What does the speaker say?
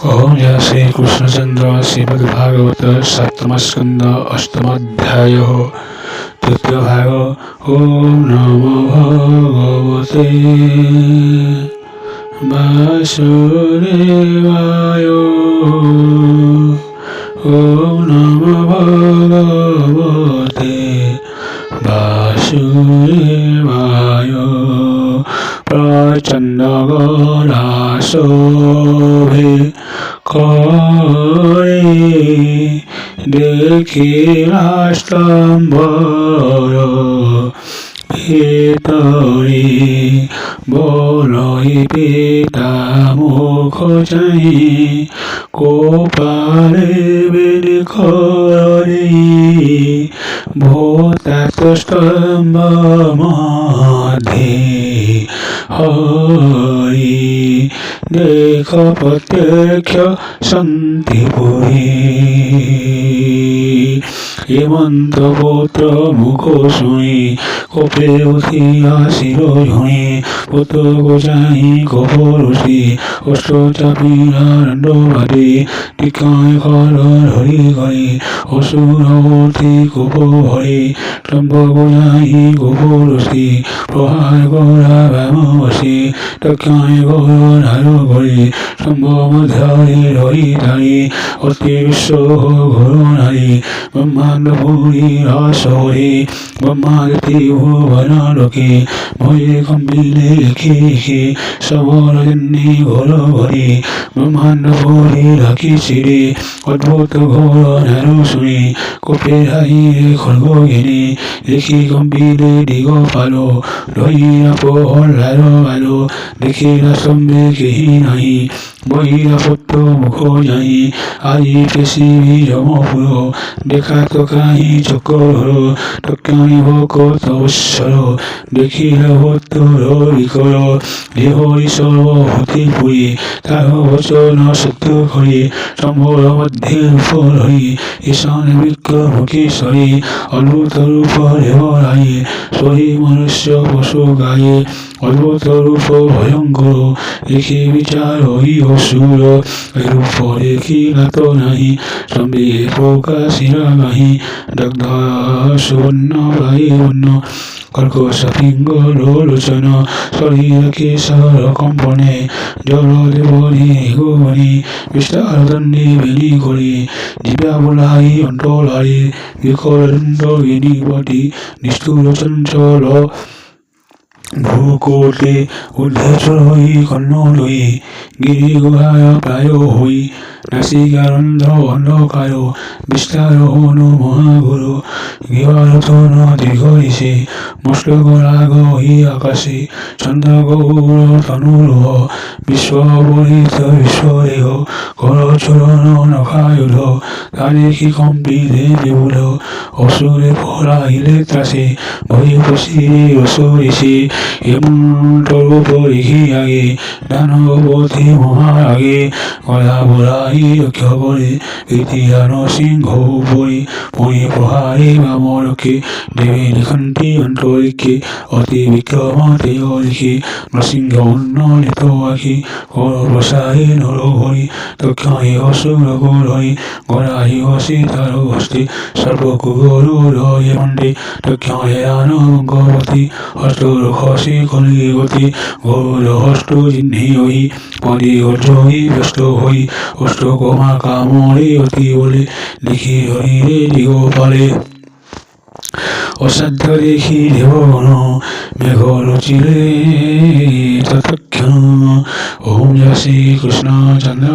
ओम जय श्री कृष्णचंद्र श्रीमद्भागवत सप्तम स्कंद अष्टम अध्याय तृतीय भाग। ओम नमो भगवते वासुदेवाय। ओम नमो भगवते वासुदेवाय। प्रचंड गणाशोभे करे देखी राष्ट्रम्बर ভিতরে বলই পিতা মুখ চাই কোপালে বেদ করে ভূতাত স্তম্ভ মধ্যে হরি দেখ প্রত্যক্ষ শান্তিপুরী। হেমন্ত পুত্র মুখ শুনি কপে উঠিয়া শিরোঝুনি পুত্রক চাহি কপরুষি অষ্ট চাপিরাণ্ড ভারি টিকায় কর হরি হরি অসুরবর্তী কোপ হরি স্তম্ভক চাহি কপরুষি প্রহার করা ব্যামবসী টকায় কর ধারো করি স্তম্ভ মধ্যে হরি ধারি অতি বিশ্ব ঘোর নারী ব্রহ্মাণ্ড পুরী রসহরি ব্রহ্মাদিতি ভুবনালোকে ভয়ে কম্পিলে লিখে লিখে সবরজন্যে ঘোর ভরি ব্রহ্মাণ্ড পুরী রাখি ছিড়ে অদ্ভুত ঘোর নারো শুনি কোপে হাইরে খড়গ ঘেনে দেখি কম্পিলে দিগ পালো রহিরা প্রহর লারো আলো দেখিরা স্তম্ভে কেহি নাহি বহিরা পুত্র মুখ যাই আজি পৃথিবী যমপুর দেখা তো কাহি চক্র টকাই ভকত অবসর দেখিলা পুত্র বিকর দেহ সর্বভূতি পুরী তার বচন সত্য করি সম্ভর মধ্যে রূপ রহি ঈশান বিক্রমকেশ্বরী অদ্ভুত রূপ দেহ রাই সহি মনুষ্য পশু গায়ে অদ্ভুত রূপ ভয়ঙ্কর দেখি বিচার হই অসুর রূপ দেখিলা তো নাহি স্তম্ভে প্রকাশিলা নাহি দগ্ধ সুবর্ণ প্রায় বন্য কর্কশ পিঙ্গল লোচন শরীর কেশর কম্পনে জল দেবনী গোবনী বিস্তার দণ্ডে বেনি করি জিবা বলাই অন্তলারে বিকর দণ্ড বিনিপতি নিষ্ঠুর চঞ্চল ভূকোটে উদ্ধেশ্বৰ হৈ কৰ্ণ লৈ গিৰি গুহায় প্ৰায় হৈ নাসিকাৰন্ধ্ৰ অন্ধকাৰ বিস্তাৰ হনু মহাগুৰু গৃহৰতন দীৰ্ঘৰিষি মস্তক ৰাগ হৈ আকাশে চন্দ্ৰ গৌৰ তনুৰূহ বিশ্বপৰিত বিশ্বদেহ কৰ চৰণ নখায়ুধ তাদেশী কম্পিলে বিপুল অসুৰে পৰাহিলে ত্ৰাসে ভয়ে পচিৰে অচৰিছে হেমন্ত রূপ দেখি আগে দানবতী মহারাগে গলা বলাই রক্ষা করে ইতিহান সিংহ উপরে মণি প্রহারে বামরকে দেবী নিখন্তি অন্তরিকে অতি বিক্রম দেহ দেখি নৃসিংহ উন্নলিত আখি কর প্রসারে নর হরি দক্ষিণে অসুর গোর হরি গড়াই বসে তার হস্তে সর্বকুগরুর মন্ডে দক্ষিণে রানগবতী হস্ত খসে কলি গতি গৌর হস্ত চিহ্নে হই পদে অর্জয়ী ব্যস্ত হই অষ্ট কমা কামড়ে অতি বলে লিখি হরিরে দিগ পালে অসাধ্য দেখি দেবগণ মেঘ রচিলে ততক্ষণ। ওম জয় শ্রী কৃষ্ণ চন্দ্র।